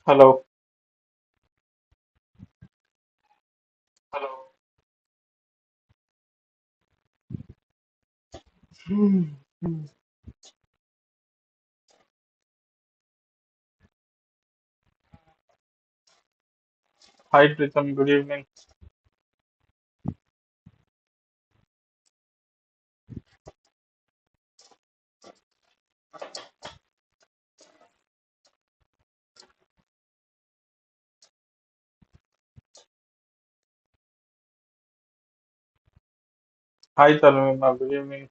Hello. Hello. Hi, Pritham. Good evening. Hi, Talmima. Good evening.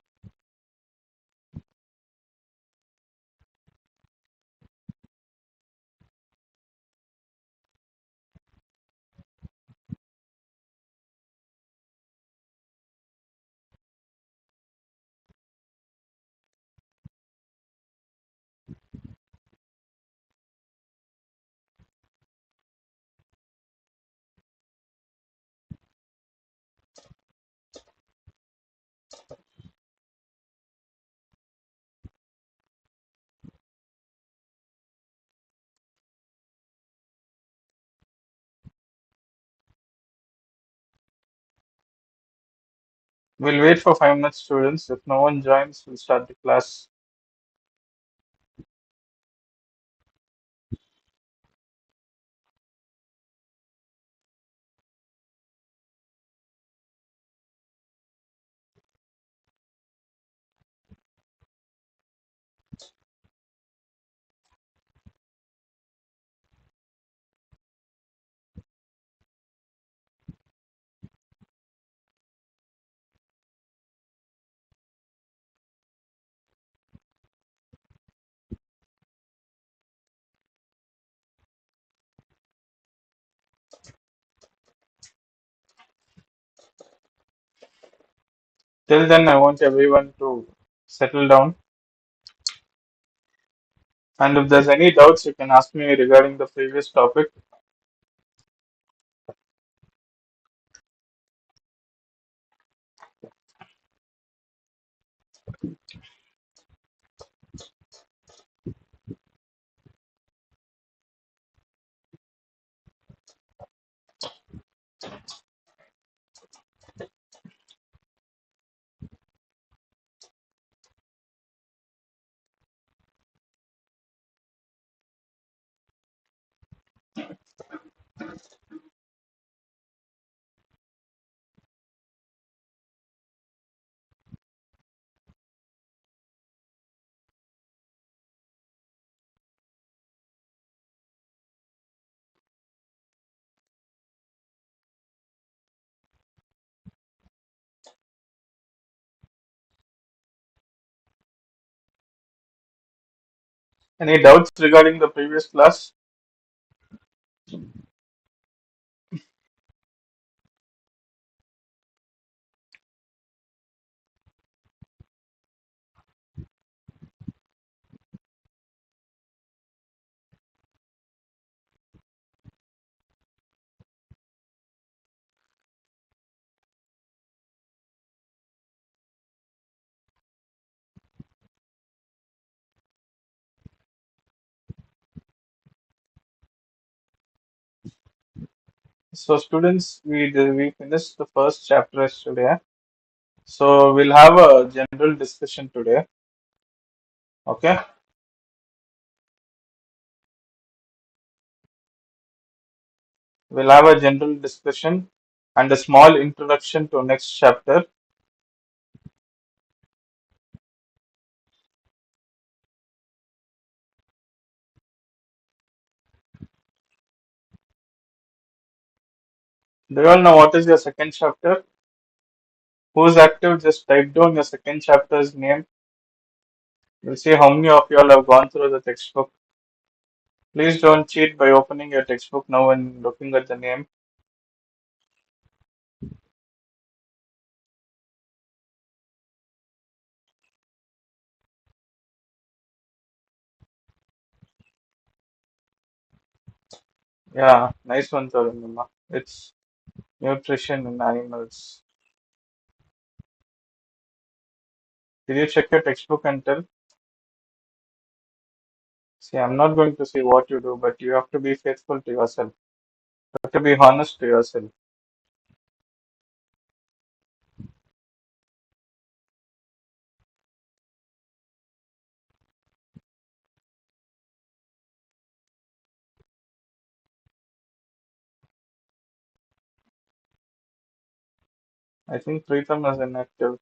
We'll wait for 5 minutes, students. If no one joins, we'll start the class. Till then, I want everyone to settle down. And if there's any doubts, you can ask me regarding the previous topic. Any doubts regarding the previous class? So, students, we finished the first chapter yesterday. So, we'll have a general discussion today. Okay? We'll have a general discussion and a small introduction to next chapter. Do you all know what is your second chapter? Who's active? Just type down your second chapter's name. We'll see how many of you all have gone through the textbook. Please don't cheat by opening your textbook now and looking at the name. Yeah, nice one, Tarunima. It's nutrition in animals. Did you check your textbook and tell? See, I'm not going to say what you do, but you have to be faithful to yourself. You have to be honest to yourself. I think Preetham is inactive.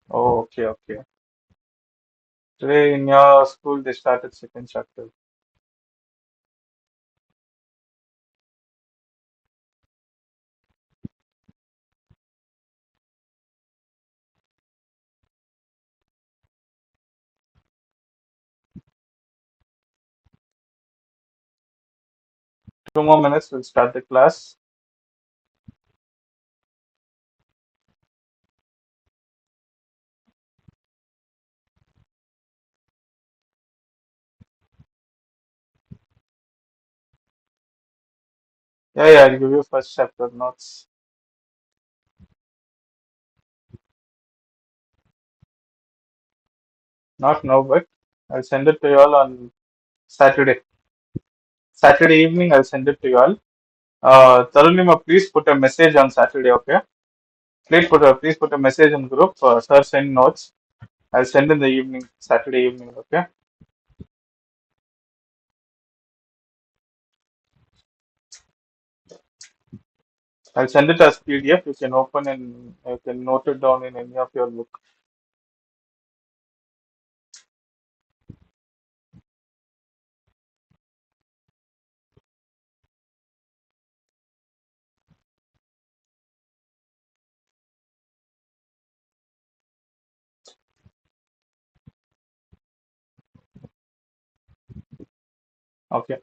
Oh, okay, okay. Today in your school they started second chapter. 2 more minutes, we'll start the class. Yeah, yeah, I'll give you first chapter notes. Not now, but I'll send it to you all on Saturday. Saturday evening, I'll send it to you all. Tarunima, please put a message on Saturday, okay? Please put a message in group. Sir, send notes. I'll send in the evening, Saturday evening, okay? I'll send it as PDF. You can open and you can note it down in any of your book. Okay.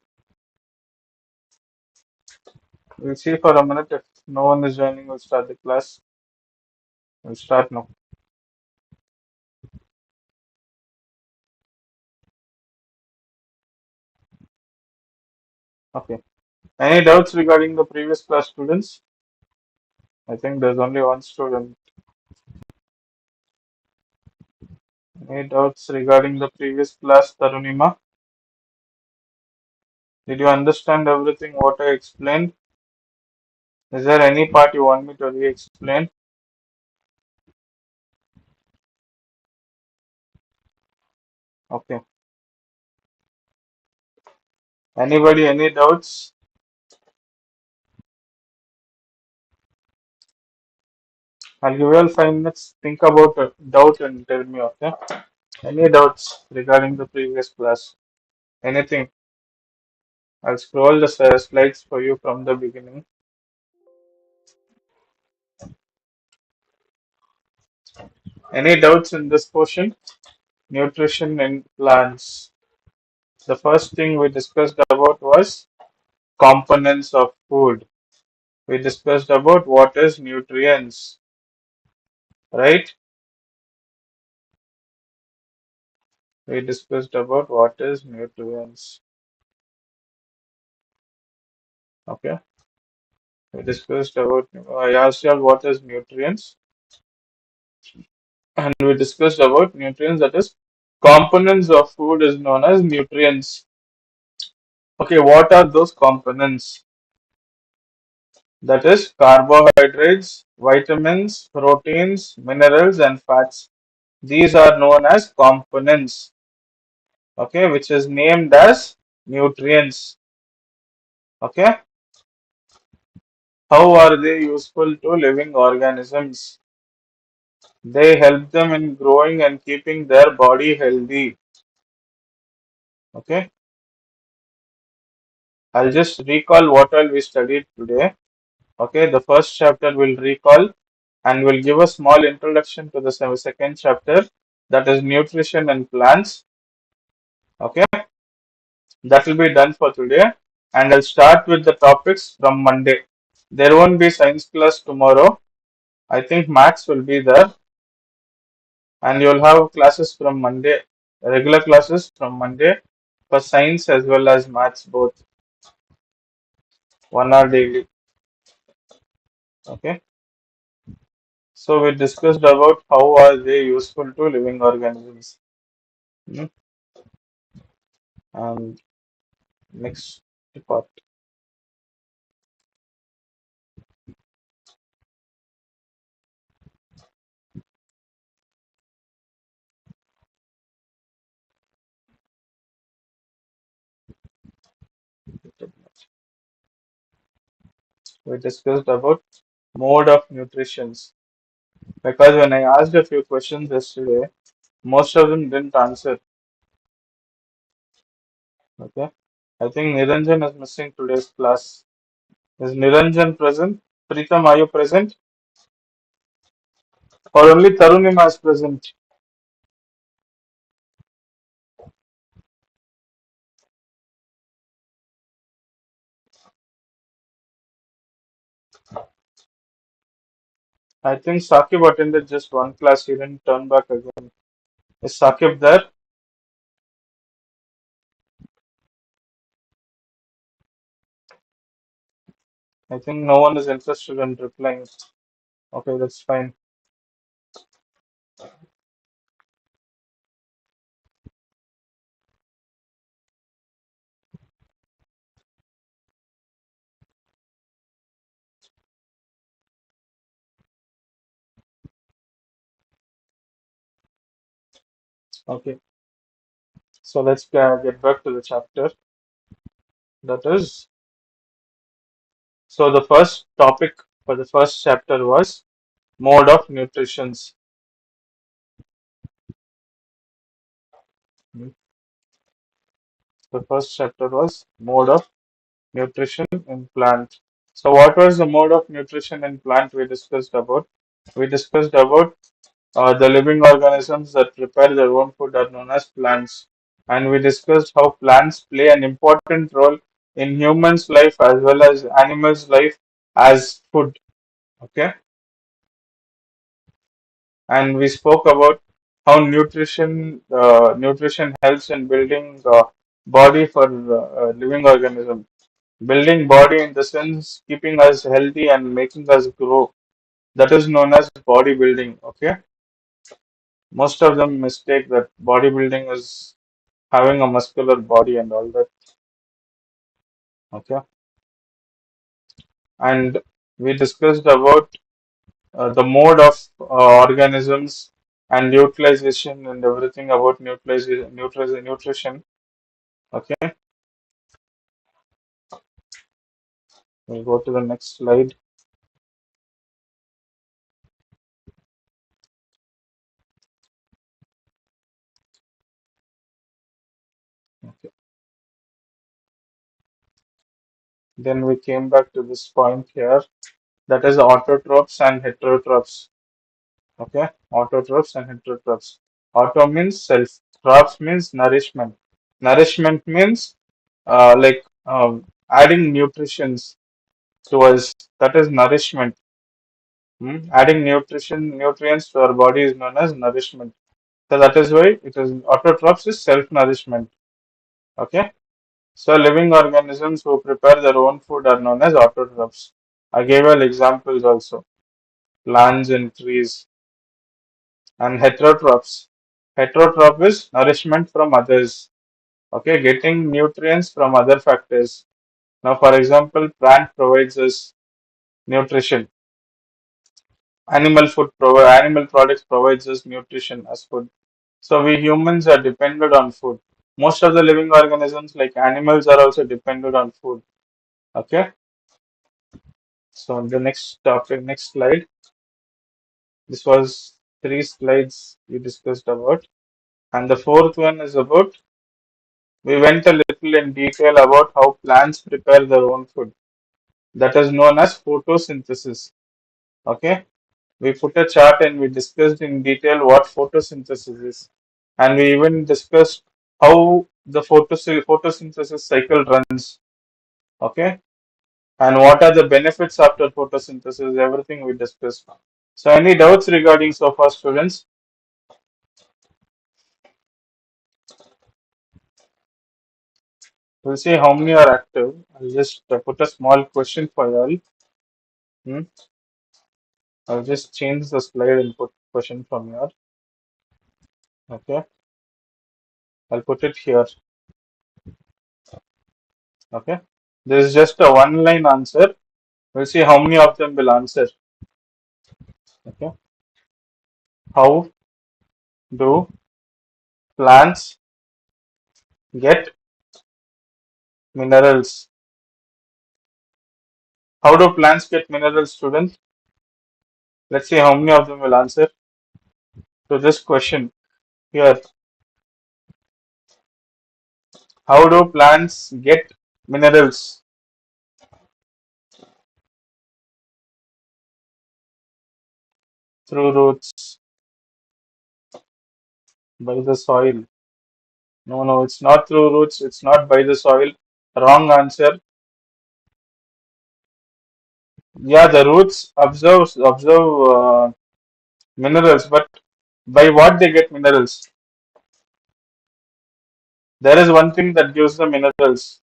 We'll see for a minute. If no one is joining, we'll start the class. We'll start now. Okay. Any doubts regarding the previous class, students? I think there's only one student. Any doubts regarding the previous class, Tarunima? Did you understand everything what I explained? Is there any part you want me to re-explain? Okay. Anybody, any doubts? I'll give you all 5 minutes. Think about a doubt and tell me, okay? Any doubts regarding the previous class? Anything? I'll scroll the slides for you from the beginning. Any doubts in this portion? Nutrition and plants. The first thing we discussed about was components of food. We discussed about what is nutrients, right? We discussed about what is nutrients. Okay. We discussed about, I asked you all what is nutrients, and we discussed about nutrients, that is, components of food is known as nutrients. Okay, what are those components? That is carbohydrates, vitamins, proteins, minerals, and fats. These are known as components, okay, which is named as nutrients. Okay, how are they useful to living organisms? They help them in growing and keeping their body healthy. Okay, I'll just recall what all we studied today. Okay, the first chapter will recall and will give a small introduction to the second chapter, that is nutrition and plants. Okay, that will be done for today, and I'll start with the topics from Monday. There won't be science class tomorrow. I think maths will be there, and you'll have classes from Monday, regular classes from Monday for science as well as maths both, 1 hour daily. Okay. So we discussed about how are they useful to living organisms. Hmm. And next part. We discussed about mode of nutrition. Because when I asked a few questions yesterday, most of them didn't answer. Okay. I think Niranjan is missing today's class. Is Niranjan present? Pritam, are you present? Or only Tarunima is present? I think Sakib attended just one class. He didn't turn back again. Is Sakib there? I think no one is interested in replying. Okay, that's fine. Okay, so let's get back to the chapter. That is, so the first topic for the first chapter was mode of nutrition. The first chapter was mode of nutrition in plant. So what was the mode of nutrition in plant we discussed about? We discussed about the living organisms that prepare their own food are known as plants. And we discussed how plants play an important role in humans' life as well as animals' life as food. Okay. And we spoke about how nutrition helps in building body for living organism. Building body in the sense keeping us healthy and making us grow. That is known as bodybuilding. Okay. Most of them mistake that bodybuilding is having a muscular body and all that. Okay. And we discussed about the mode of organisms and utilization and everything about nutrition. Okay. We'll go to the next slide. Okay. Then we came back to this point here. That is autotrophs and heterotrophs. Okay, autotrophs and heterotrophs. Auto means self. Trophs means nourishment. Nourishment means adding nutritions to us. That is nourishment. Adding nutrients to our body is known as nourishment. So that is why it is autotrophs is self-nourishment. Okay. So living organisms who prepare their own food are known as autotrophs. I gave you examples also. Plants and trees. And heterotrophs. Heterotroph is nourishment from others. Okay, getting nutrients from other factors. Now, for example, plant provides us nutrition. Animal products provides us nutrition as food. So we humans are dependent on food. Most of the living organisms, like animals, are also dependent on food. Okay. So the next topic, next slide. This was three slides we discussed about, and the fourth one is about. We went a little in detail about how plants prepare their own food. That is known as photosynthesis. Okay, we put a chart and we discussed in detail what photosynthesis is, and we even discussed how the photosynthesis cycle runs. Okay, and what are the benefits after photosynthesis? Everything we discussed. So, any doubts regarding so far, students? We'll see how many are active. I'll just put a small question for you all. Hmm? I'll just change the slide and put question from here. Okay, I'll put it here. Okay, this is just a one line answer. We'll see how many of them will answer. Okay, how do plants get minerals? How do plants get minerals, students? Let's see how many of them will answer to this question here. How do plants get minerals? Through roots, by the soil. No, no, it's not through roots. It's not by the soil. Wrong answer. Yeah, the roots observe minerals, but by what they get minerals? There is one thing that gives the minerals.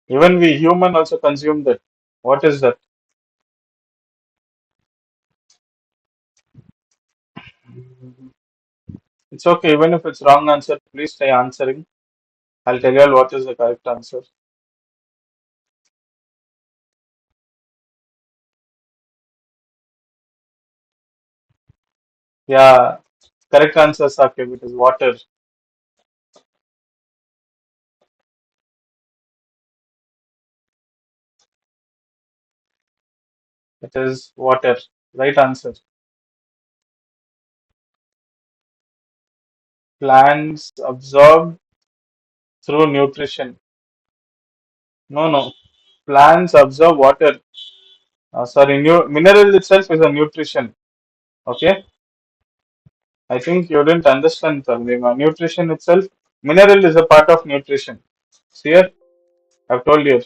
Even we human also consume that. What is that? It's okay. Even if it's wrong answer, please try answering. I'll tell you all what is the correct answer. Yeah, correct answer, Sakib. It is water. It is water. Right answer. Plants absorb through nutrition. No, no. Plants absorb water. Sorry, mineral itself is a nutrition. Okay. I think you didn't understand Tarnima. Nutrition itself, mineral is a part of nutrition. See here, I've told you.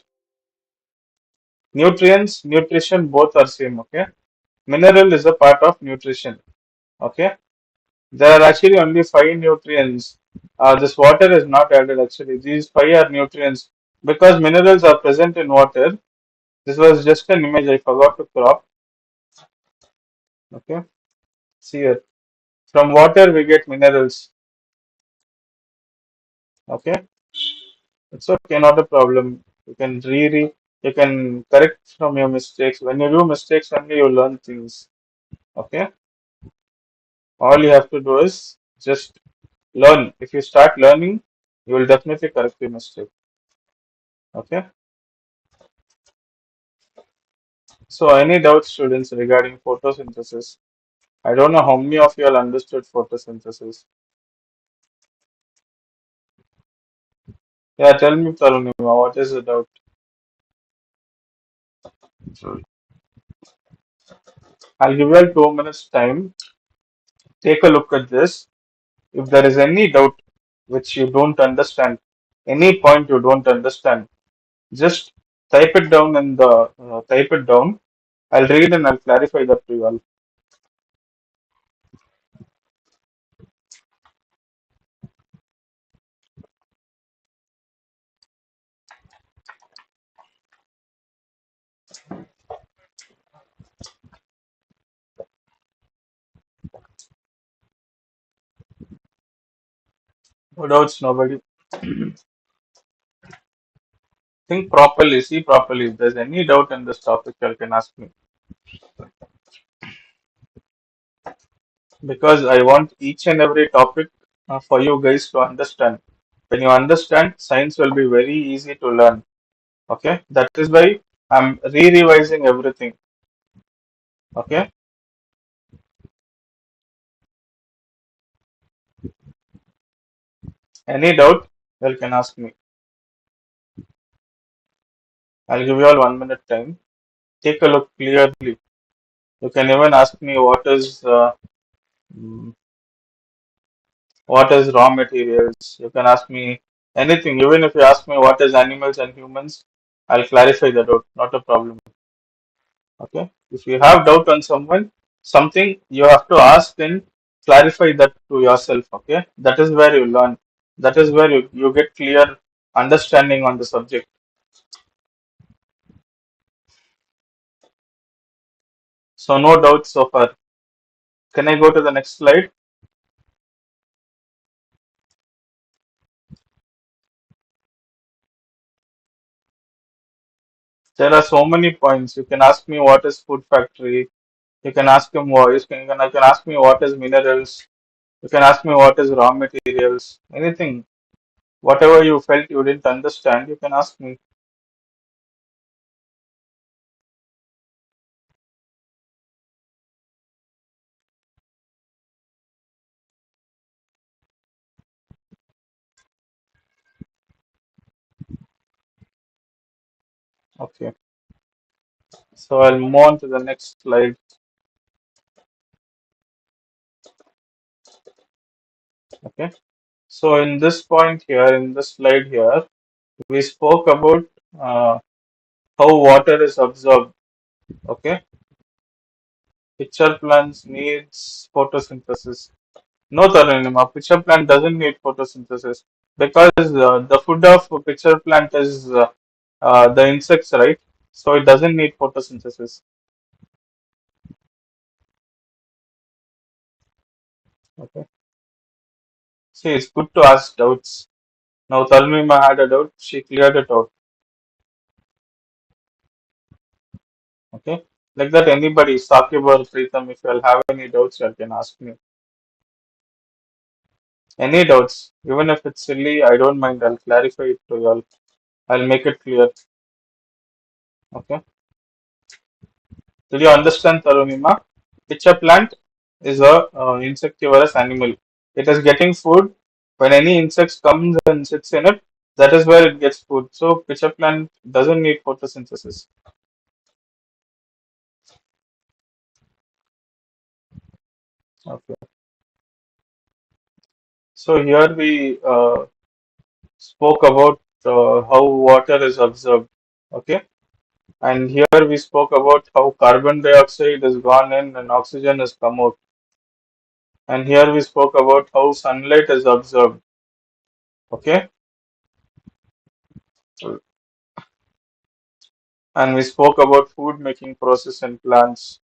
Nutrients, nutrition, both are same. Okay. Mineral is a part of nutrition. Okay. There are actually only five nutrients. This water is not added actually. These five are nutrients because minerals are present in water. This was just an image I forgot to crop. Okay. See here. From water we get minerals. Okay. It's okay, not a problem. You can correct from your mistakes. When you do mistakes only you learn things. Okay. All you have to do is just learn. If you start learning, you will definitely correct your mistake. Okay. So any doubts, students, regarding photosynthesis? I don't know how many of you all understood photosynthesis. Yeah, tell me, Tarunima, what is the doubt? I'll give you all 2 minutes time. Take a look at this. If there is any doubt which you don't understand, any point you don't understand, just type it down. I'll read and I'll clarify that to you all. No doubts, nobody. Think properly, see properly. If there's any doubt in this topic, you can ask me. Because I want each and every topic for you guys to understand. When you understand, science will be very easy to learn. Okay, that is why I'm re-revising everything. Okay, any doubt, you can ask me. I'll give you all 1 minute time. Take a look clearly. You can even ask me mm, what is raw materials. You can ask me anything. Even if you ask me what is animals and humans, I'll clarify the doubt. Not a problem. Okay. If you have doubt on something you have to ask and clarify that to yourself. Okay. That is where you learn. That is where you get clear understanding on the subject. So no doubts so far. Can I go to the next slide? There are so many points. You can ask me what is food factory. You can ask him what you can ask me what is minerals. You can ask me what is raw materials. Anything. Whatever you felt you didn't understand, you can ask me. Okay. So I'll move on to the next slide. Okay. So in this point here, in this slide here, we spoke about uh, how water is absorbed. Okay. Pitcher plants needs photosynthesis. No, Tarunima, pitcher plant doesn't need photosynthesis because the food of a pitcher plant is the insects, right? So it doesn't need photosynthesis. Okay. See, it's good to ask doubts. Now Tarunima had a doubt, she cleared it out. Okay. Like that, anybody, Sakib or Preetham, if you'll have any doubts, you can ask me. Any doubts, even if it's silly, I don't mind. I'll clarify it to you all. I'll make it clear. Okay. Did you understand, Tarunima? Pitcher plant is a insectivorous animal. It is getting food. When any insects comes and sits in it, that is where it gets food. So pitcher plant doesn't need photosynthesis. Okay. So here we spoke about how water is absorbed. Okay. And here we spoke about how carbon dioxide has gone in and oxygen has come out. And here we spoke about how sunlight is absorbed. Okay. And we spoke about food making process in plants.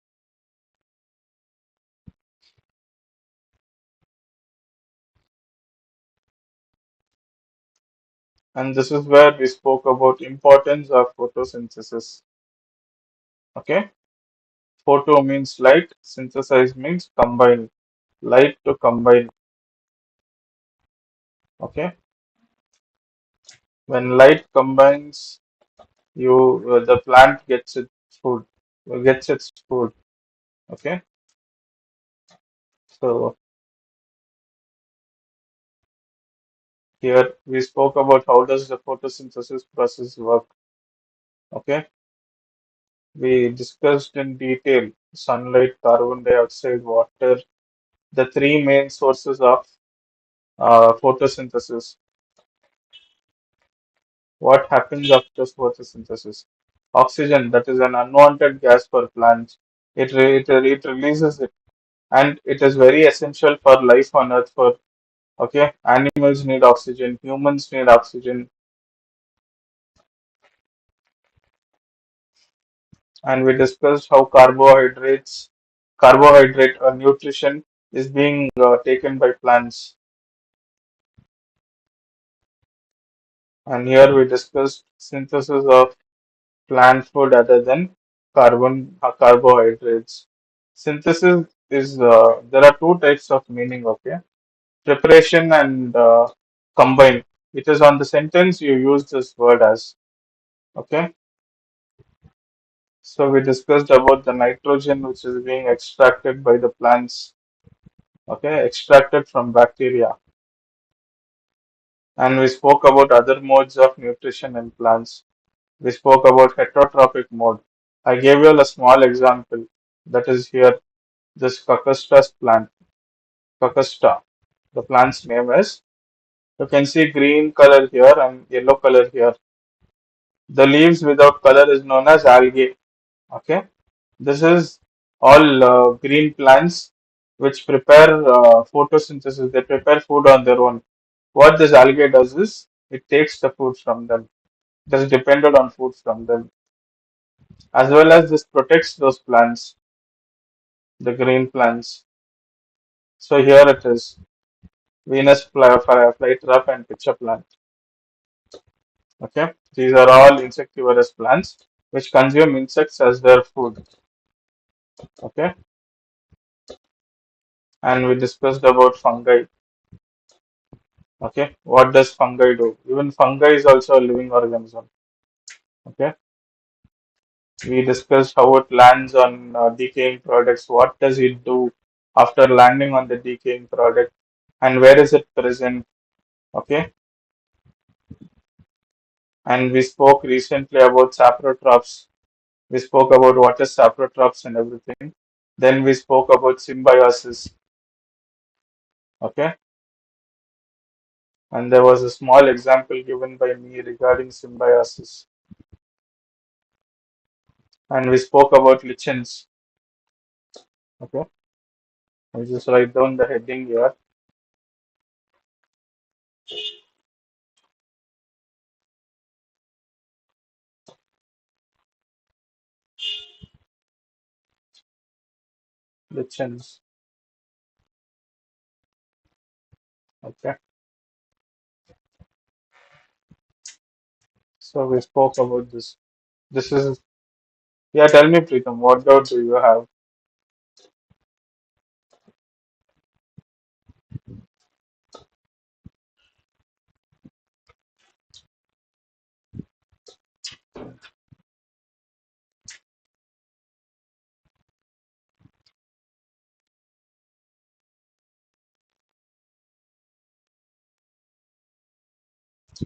And this is where we spoke about importance of photosynthesis. Okay. Photo means light, synthesize means combine. Light to combine. Okay. When light combines, the plant gets its food. Gets its food. Okay. So here we spoke about how does the photosynthesis process work. Okay. We discussed in detail sunlight, carbon dioxide, water, the three main sources of photosynthesis. What happens after photosynthesis? Oxygen, that is an unwanted gas for plants. It releases it, and it is very essential for life on Earth. For okay, animals need oxygen, humans need oxygen, and we discussed how carbohydrate or nutrition is being taken by plants. And here we discussed synthesis of plant food other than carbohydrates. Synthesis is there are two types of meaning. Okay, preparation and combine. It is on the sentence you use this word as. Okay, so we discussed about the nitrogen which is being extracted by the plants. Okay, extracted from bacteria, and we spoke about other modes of nutrition in plants. We spoke about heterotrophic mode. I gave you all a small example that is here. This Coccostra's plant, Coccosta. The plant's name is. You can see green color here and yellow color here. The leaves without color is known as algae. Okay, this is all green plants which prepare photosynthesis. They prepare food on their own. What this algae does is it takes the food from them. It is dependent on food from them, as well as this protects those plants. the green plants. So here it is, Venus flytrap and pitcher plant. Okay, these are all insectivorous plants which consume insects as their food. Okay, and we discussed about fungi. Okay, what does fungi do? Even fungi is also a living organism. Okay, we discussed how it lands on decaying products. What does it do after landing on the decaying product, and where is it present? Okay, and we spoke recently about saprotrophs. We spoke about what is saprotrophs and everything. Then we spoke about symbiosis. Okay, and there was a small example given by me regarding symbiosis. And we spoke about lichens. Okay, I'll just write down the heading here. Lichens. Okay, so we spoke about this. This is, yeah, tell me, Preetham, what doubt do you have?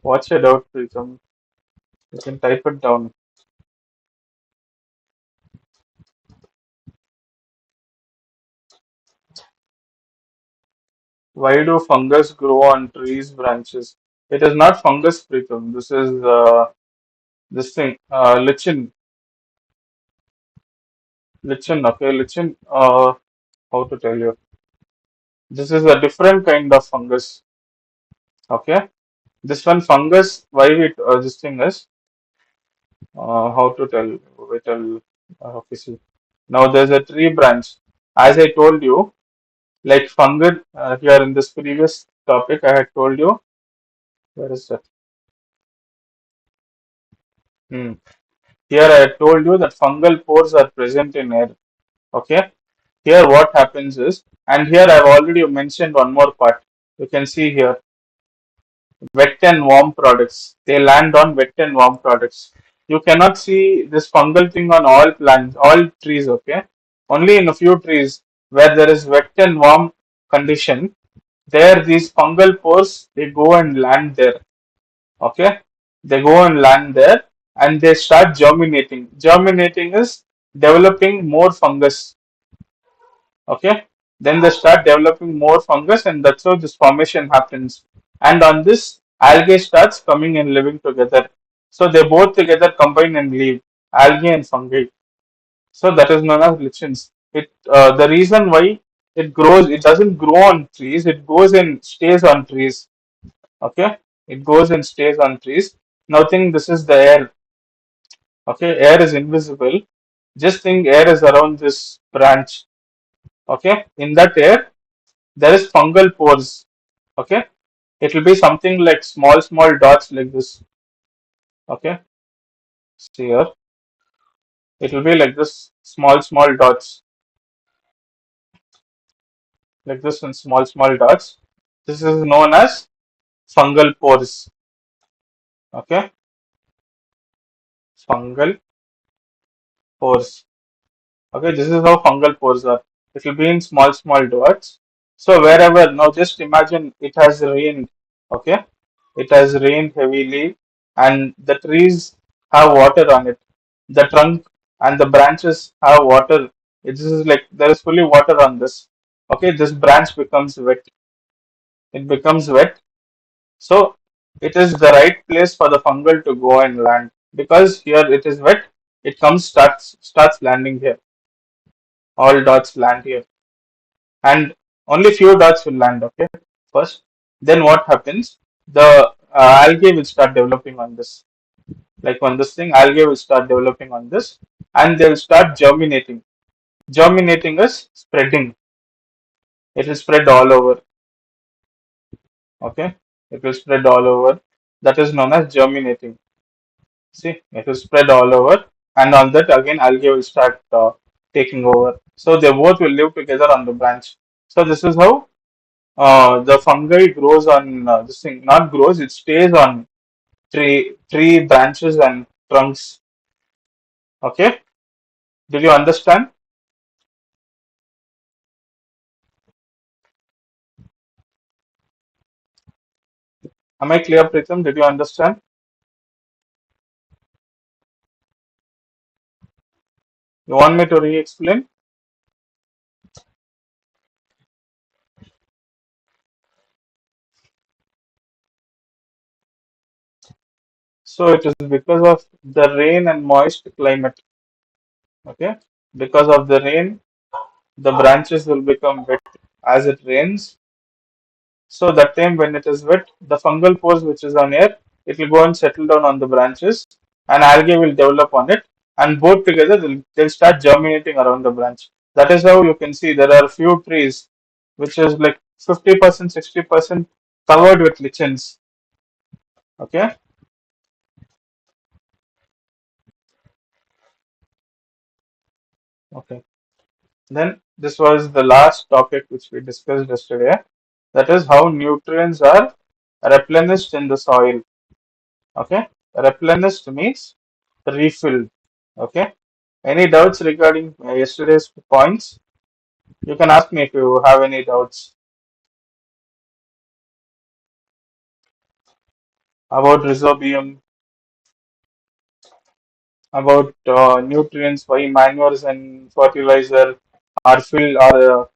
What's your doubt, Preetham? You can type it down. Why do fungus grow on trees branches? It is not fungus, Preetham. This is this thing, lichen. Lichen, okay, lichen. How to tell you? This is a different kind of fungus. Okay, this one fungus. Why we this thing is how to tell? We tell. Okay, see. Now there's a tree branch. As I told you, like fungus here in this previous topic, I had told you. Where is that? Hmm. Here I had told you that fungal pores are present in air. Okay. Here what happens is, and here I've already mentioned one more part. You can see here, wet and warm products. They land on wet and warm products. You cannot see this fungal thing on all plants, all trees, okay? Only in a few trees where there is wet and warm condition, there these fungal pores they go and land there. Okay? They go and land there and they start germinating. Germinating is developing more fungus. Okay, then they start developing more fungus and that's how this formation happens, and on this algae starts coming and living together, so they both together combine and live, algae and fungi. So that is known as lichens. It the reason why it grows, it doesn't grow on trees, it goes and stays on trees. Okay, it goes and stays on trees. Now think this is the air. Okay, air is invisible. Just think air is around this branch. Okay, in that air there is fungal pores. Okay, it will be something like small dots like this. Okay, see here, it will be like this, small dots like this, and small dots. This is known as fungal pores. Okay, fungal pores. Okay, this is how fungal pores are. It will be in small dots. So wherever, now just imagine it has rained. Okay, it has rained heavily and the trees have water on it. The trunk and the branches have water. This is like there is fully water on this. Okay, this branch becomes wet. It becomes wet. So it is the right place for the fungal to go and land because here it is wet. It comes starts landing here. All dots land here, and only few dots will land. Okay, first. Then what happens? The algae will start developing on this. Like on this thing, algae will start developing on this, and they will start germinating. Germinating is spreading. It will spread all over. Okay, it will spread all over. That is known as germinating. See, it will spread all over, and on that again algae will start taking over. So they both will live together on the branch. So this is how the fungi grows on this thing. Not grows, it stays on tree branches and trunks. Okay, did you understand? Am I clear, Pritham? Did you understand? You want me to re-explain? So it is because of the rain and moist climate. Okay, because of the rain, the branches will become wet as it rains. So that time when it is wet, the fungal pores which is on air, it will go and settle down on the branches, and algae will develop on it, and both together they'll start germinating around the branch. That is how you can see there are few trees which is like 50%, 60% covered with lichens. Okay, okay. Then this was the last topic which we discussed yesterday. That is how nutrients are replenished in the soil. Okay, replenished means refilled. Okay, any doubts regarding yesterday's points? You can ask me if you have any doubts about rhizobium, about nutrients, why manures and fertilizer are filled are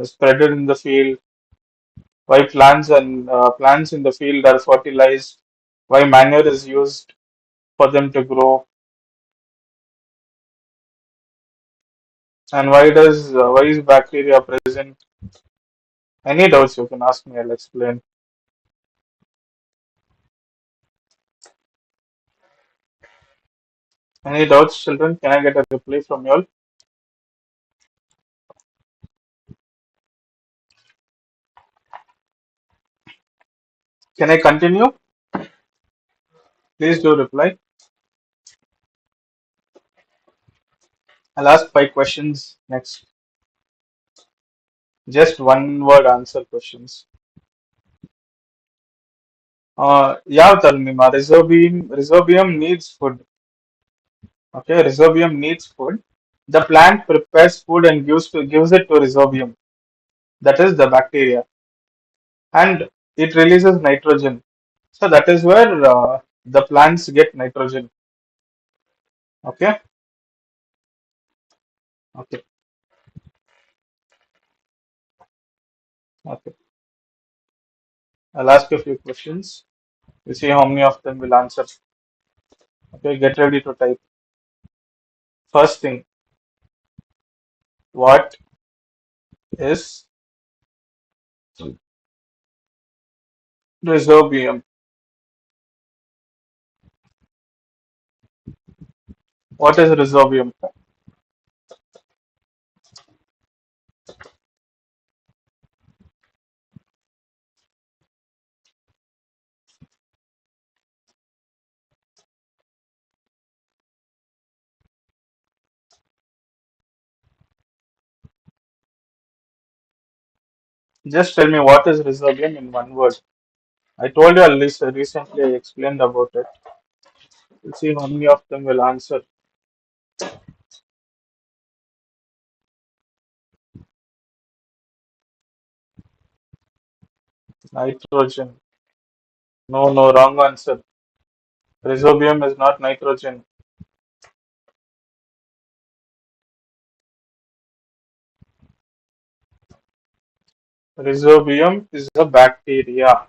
spreaded in the field, why plants in the field are fertilized, why manure is used for them to grow, and why is bacteria present? Any doubts you can ask me, I'll explain. Any doubts, children? Can I get a reply from you all? Can I continue? Please do reply. I'll ask 5 questions next. Just one word answer questions. Yeah, Tarnima, rhizobium needs food. Okay, rhizobium needs food. The plant prepares food and gives it to rhizobium. That is the bacteria, and it releases nitrogen. So that is where the plants get nitrogen. Okay, okay, okay. I'll ask you a few questions. You see how many of them will answer. Okay, get ready to type. First thing, what is rhizobium? What is rhizobium? Just tell me what is rhizobium in one word. I told you at least recently I explained about it. We'll see how many of them will answer. Nitrogen. No, no, wrong answer. Rhizobium is not nitrogen. Rhizobium is a bacteria.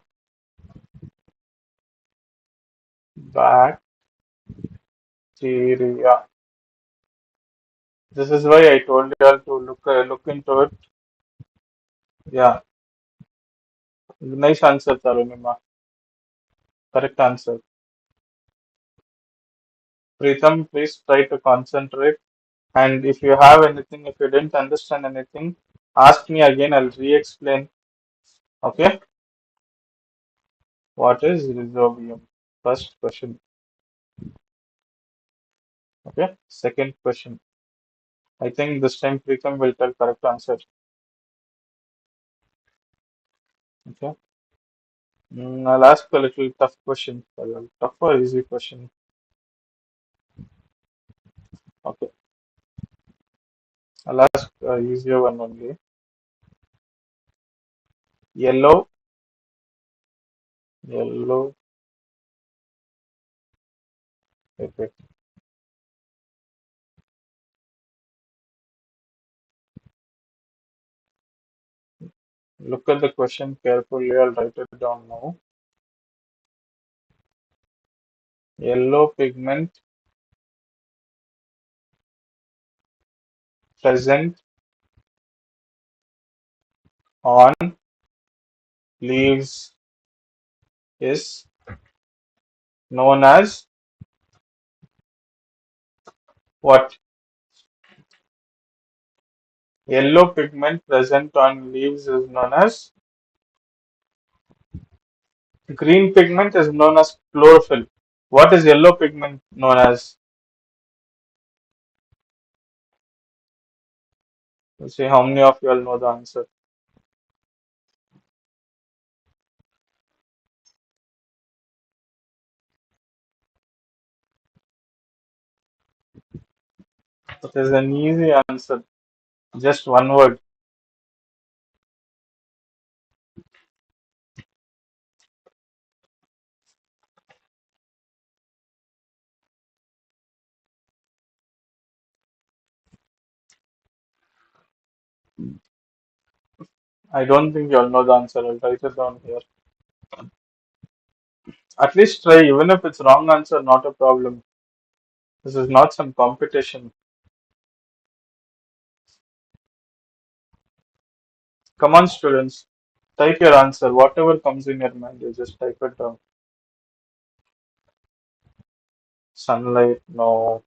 Bacteria. This is why I told you all to look into it. Yeah, nice answer, Tarunima. Correct answer. Pritham, please try to concentrate. And if you have anything, if you didn't understand anything, ask me again, I'll re-explain. Okay? What is rhizobium? First question. Okay? Second question. I think this time Preetham will tell correct answer. Okay? I'll ask a little tough question. A tough or easy question. Okay. I'll ask easier one only. Yellow, yellow, okay. Look at the question carefully. I'll write it down now. Yellow pigment present on leaves is known as what? Yellow pigment present on leaves is known as green pigment is known as chlorophyll. What is yellow pigment known as? Let's see how many of you all know the answer. It is an easy answer. Just one word. I don't think you all know the answer. I'll write it down here. At least try, even if it's wrong answer, not a problem. This is not some competition. Come on, students. Type your answer. Whatever comes in your mind, you just type it down. Sunlight, no.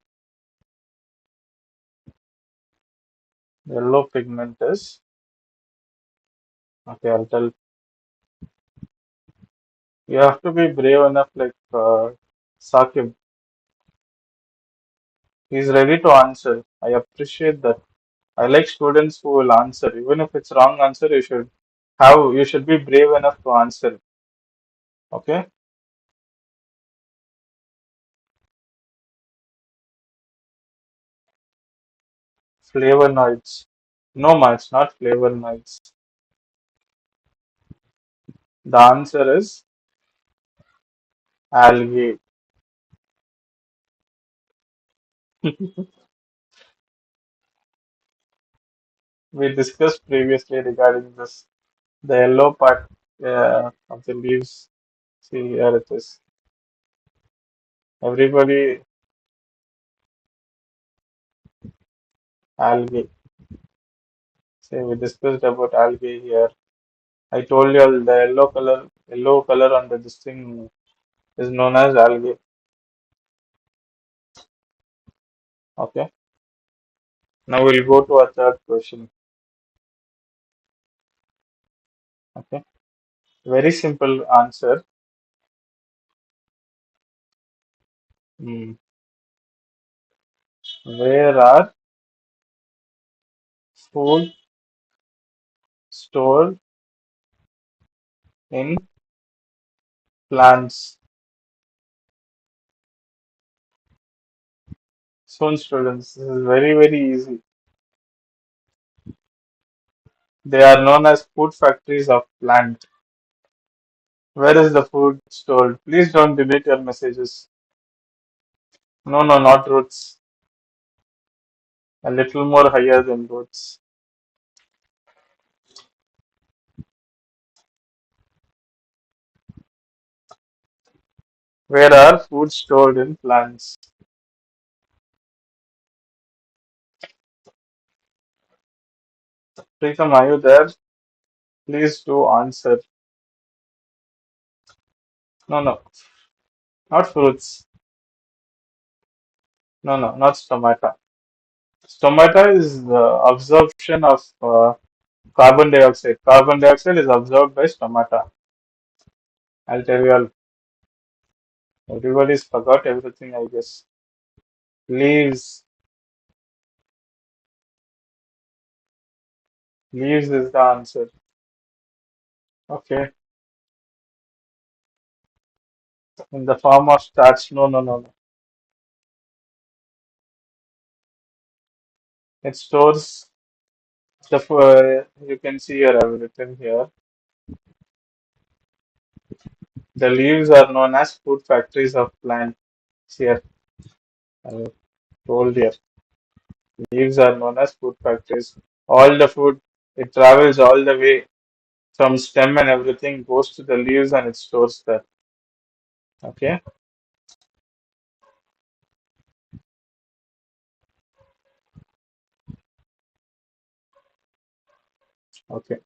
Yellow pigment is. Okay, I'll tell. You have to be brave enough, like Sakib. He's ready to answer. I appreciate that. I like students who will answer. Even if it's wrong answer, you should be brave enough to answer. Okay? Flavonoids. No, ma, it's not flavonoids. The answer is algae. We discussed previously regarding this. The yellow part of the leaves. See, here it is. Everybody, algae. See, we discussed about algae here. I told you all the yellow color on the this thing is known as algae. Okay. Now we'll go to our third question. Okay. Very simple answer. Hmm. Where are food stored in plants? Soon, students, this is very easy. They are known as food factories of plant. Where is the food stored? Please don't delete your messages. No, no, not roots. A little more higher than roots. Where are food stored in plants? Pritham, are you there? Please do answer. No, no, not fruits. No, no, not stomata. Stomata is the absorption of carbon dioxide. Carbon dioxide is absorbed by stomata. I'll tell you all. Everybody's forgot everything, I guess. Leaves. Leaves is the answer. Okay. In the form of starch. No, no, no, no. It stores you can see here, I've written here. The leaves are known as food factories of plants. Here, I told here. Leaves are known as food factories. All the food, it travels all the way from stem and everything, goes to the leaves and it stores there. Okay. Okay.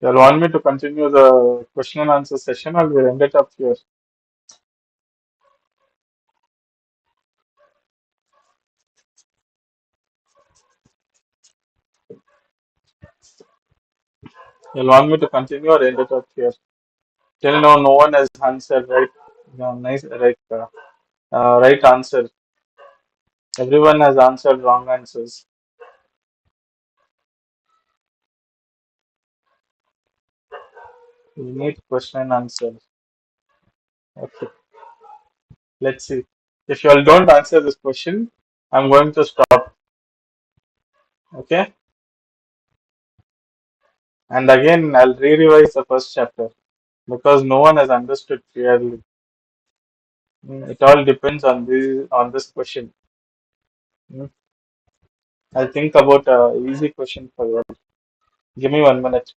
You want me to continue the question and answer session or we end it up here? You want me to continue or end it up here? Till now, no one has answered right. No, nice, right answer. Everyone has answered wrong answers. We need question and answer. Okay, let's see. If you all don't answer this question, I'm going to stop. Okay, and again I'll re-revise the first chapter because no one has understood clearly. It all depends on this question. Mm, I'll think about a easy question for you. Give me 1 minute.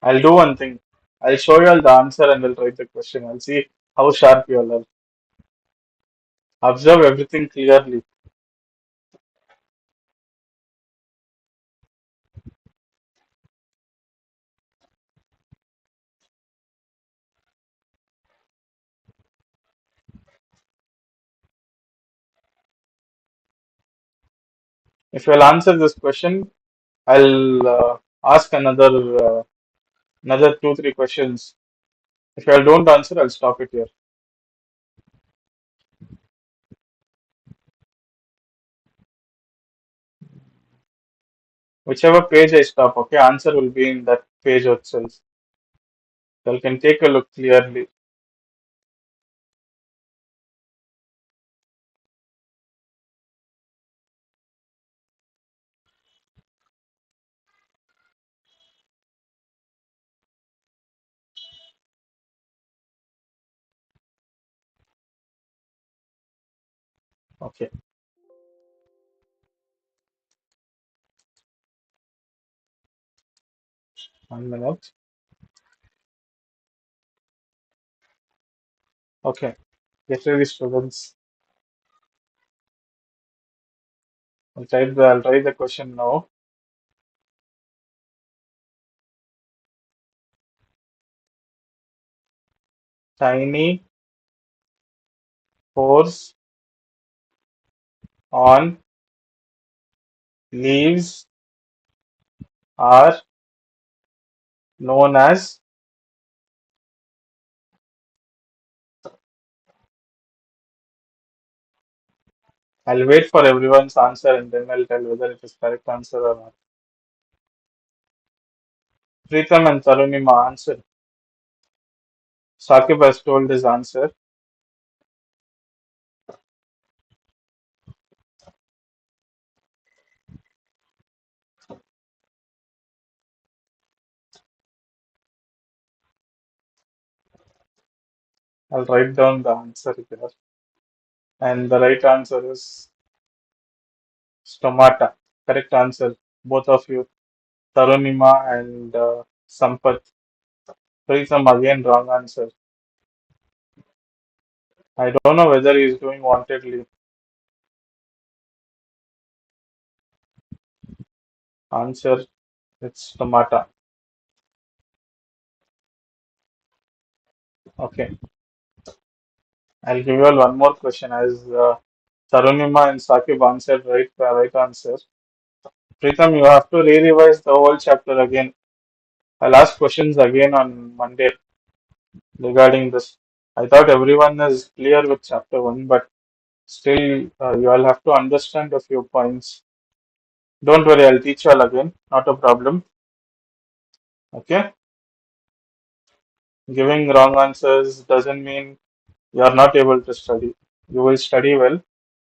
I'll do one thing. I'll show you all the answer and we'll write the question. I'll see how sharp you all are. Observe everything clearly. If you'll answer this question, I'll ask another 2 3 questions. If you all don't answer, I'll stop it here. Whichever page I stop, okay, answer will be in that page itself. So you can take a look clearly. Okay, 1 minute. Okay, get ready, students. I'll try the question now. Tiny pores on leaves are known as. I'll wait for everyone's answer and then I'll tell whether it is correct answer or not. Preetham and Tarunima answer. Sakib has told his answer. I'll write down the answer here. And the right answer is stomata. Correct answer. Both of you. Tarunima and Sampath. Preetham again wrong answer. I don't know whether he is doing wantedly. Answer, it's stomata. Okay. I'll give you all one more question as Tarunima and Sakib answered right answer. Pritam, you have to re-revise the whole chapter again. I'll ask questions again on Monday regarding this. I thought everyone is clear with chapter 1, but still you all have to understand a few points. Don't worry, I'll teach you all again. Not a problem. Okay? Giving wrong answers doesn't mean you are not able to study. You will study well.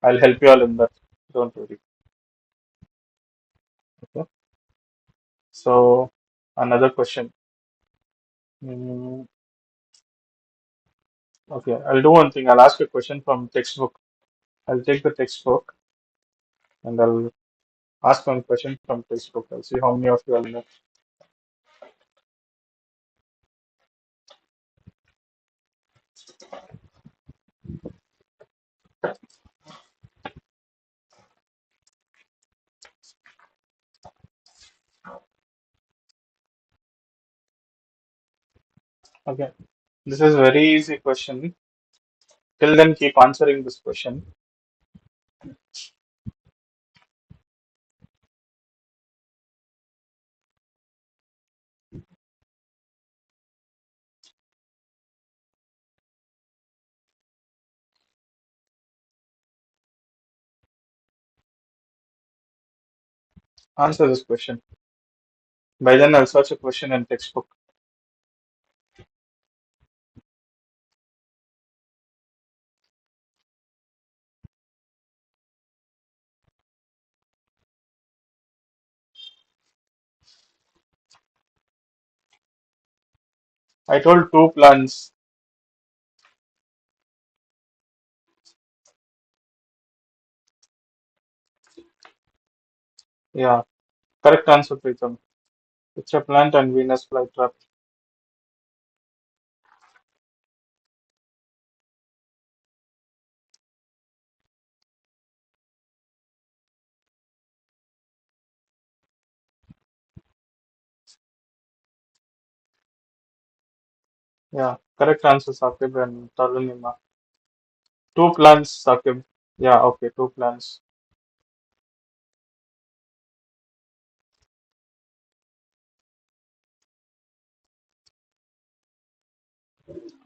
I'll help you all in that. Don't worry. Okay? So, another question. Mm, okay, I'll do one thing. I'll ask a question from textbook. I'll take the textbook and I'll ask one question from textbook. I'll see how many of you all know. Okay, this is very easy question. Till then, keep answering this question. Answer this question. By then, I'll search a question in textbook. I told two plants. Yeah, correct answer, Pritam. It's a plant and Venus flytrap. Yeah, correct answer, Sakib and Tarunima. Two plants, Sakib. Yeah, okay, two plants.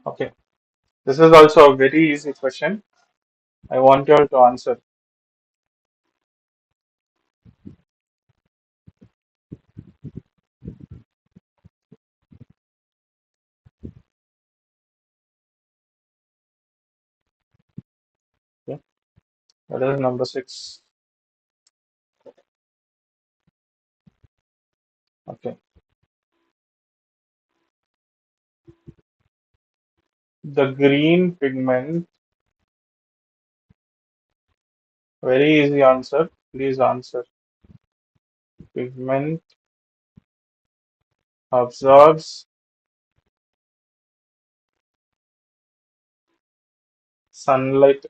Okay, this is also a very easy question. I want you all to answer. Okay, that is number 6. Okay, the green pigment. Very easy answer. Please answer. Pigment absorbs sunlight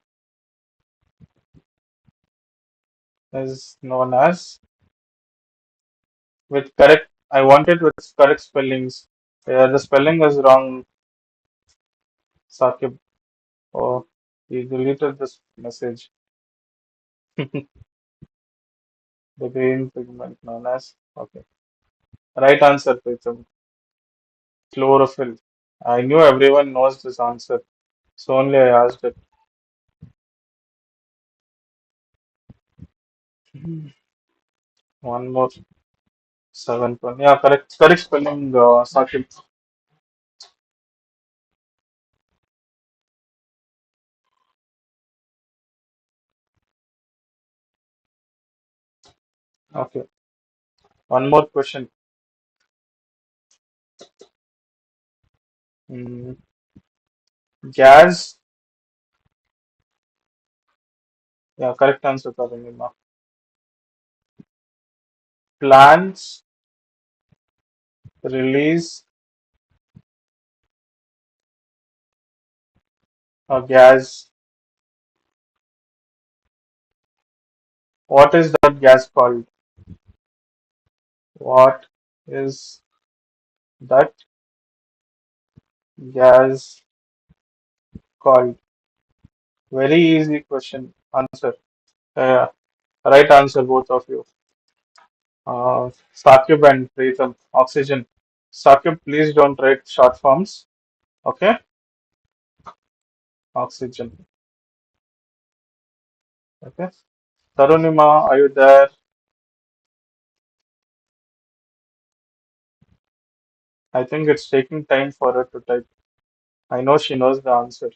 is known as with correct. I want it with correct spellings. Yeah, the spelling is wrong, Sakib. Oh, he deleted this message. The green pigment known as. Okay. Right answer, Pritham. Chlorophyll. I knew everyone knows this answer. So only I asked it. One more. 7 point. Yeah, correct. Correct spelling, Sakib. Okay. One more question. Mm, gas. Yeah, correct answer, Karanima. Plants release a gas. What is that gas called? What is that gas called? Very easy question. Answer. Right answer, both of you. Sakib and Preetham. Oxygen. Sakib, please don't write short forms. Okay? Oxygen. Okay? Tarunima, are you there? I think it's taking time for her to type. I know she knows the answer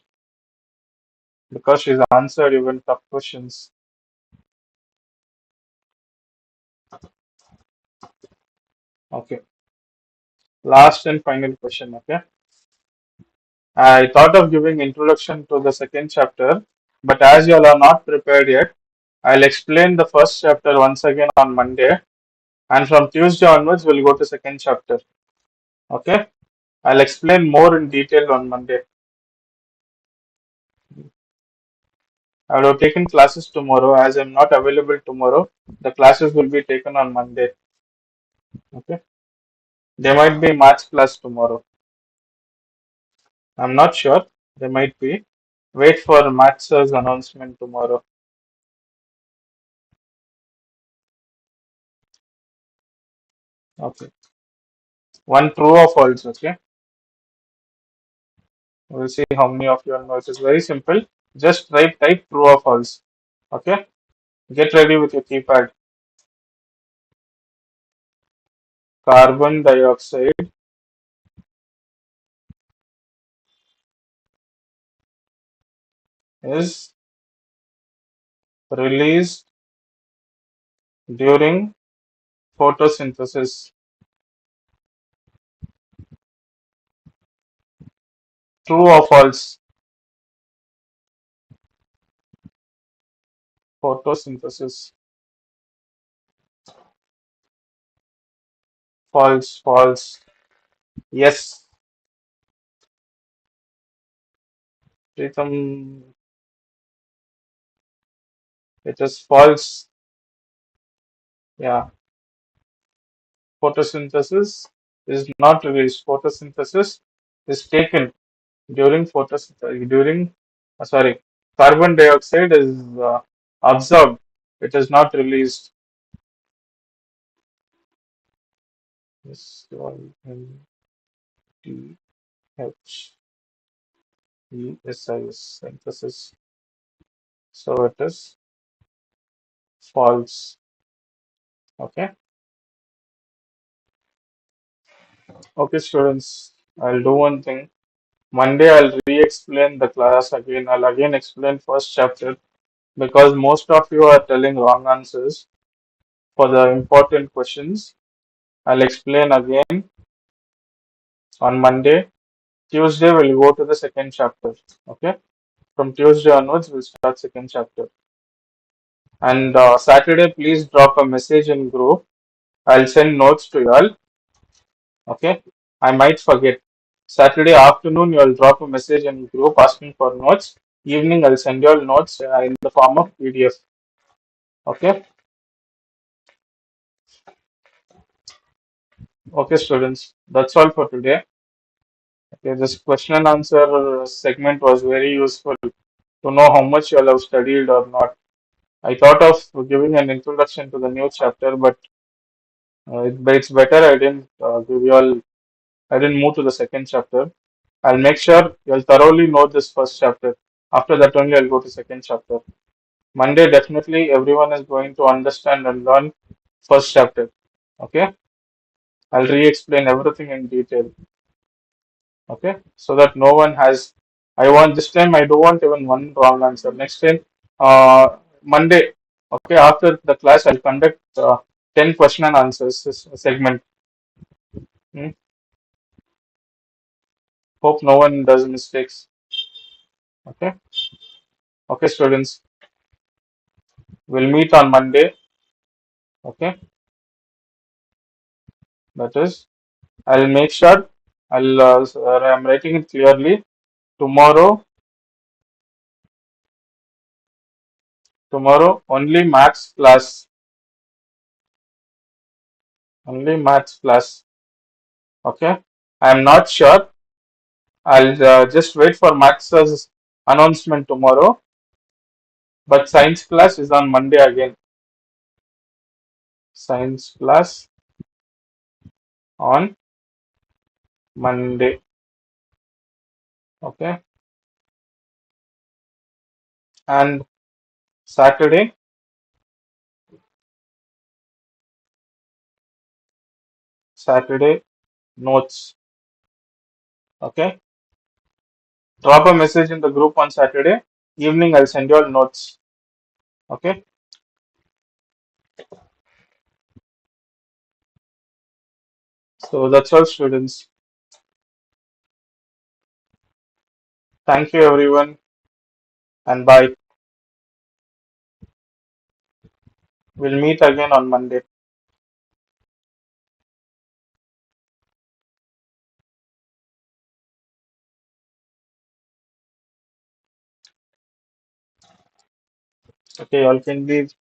because she's answered even tough questions. Okay. Last and final question. Okay. I thought of giving introduction to the second chapter, but as you all are not prepared yet, I'll explain the first chapter once again on Monday, and from Tuesday onwards we'll go to second chapter. Okay? I'll explain more in detail on Monday. I would have taken classes tomorrow. As I'm not available tomorrow, the classes will be taken on Monday. Okay? There might be maths class tomorrow. I'm not sure. There might be. Wait for maths announcement tomorrow. Okay. One true or false. Okay. We'll see how many of you know. It is very simple. Just type true or false. Okay. Get ready with your keypad. Carbon dioxide is released during photosynthesis. True or false? Photosynthesis. False. False. Yes. Pritham, it is false. Yeah. Photosynthesis is not released. Photosynthesis is taken during photosynthesis. Sorry, carbon dioxide is absorbed. It is not released. S-O-N-T-H-E-S-I-S synthesis. So it is false. Okay. Okay, students. I'll do one thing. Monday I'll re-explain the class again. I'll again explain first chapter because most of you are telling wrong answers for the important questions. I'll explain again on Monday. Tuesday we'll go to the second chapter. Okay. From Tuesday onwards we'll start second chapter. And Saturday please drop a message in group. I'll send notes to you all. Okay. I might forget. Saturday afternoon you'll drop a message in group asking for notes. Evening I'll send you all notes in the form of PDF. Okay. Okay, students. That's all for today. Okay, this question and answer segment was very useful to know how much you all have studied or not. I thought of giving an introduction to the new chapter, but it's better I didn't give you all. I didn't move to the second chapter. I'll make sure you'll thoroughly know this first chapter. After that, only I'll go to second chapter. Monday, definitely everyone is going to understand and learn first chapter. Okay, I'll re-explain everything in detail. Okay, so that no one has. I want this time. I don't want even one wrong answer. Next time, Monday. Okay, after the class, I'll conduct 10 question and answers segment. Hmm? Hope no one does mistakes. Okay, okay, students. We'll meet on Monday. Okay, that is. I'll make sure. I'm writing it clearly. Tomorrow, tomorrow only maths class. Only maths class. Okay. I'm not sure. I'll just wait for Max's announcement tomorrow. But science class is on Monday again. Science class on Monday. Okay. And Saturday, Saturday notes. Okay. Drop a message in the group on Saturday evening. I'll send you all notes. Okay. So that's all, students. Thank you, everyone, and bye. We'll meet again on Monday. Okay, all can leave.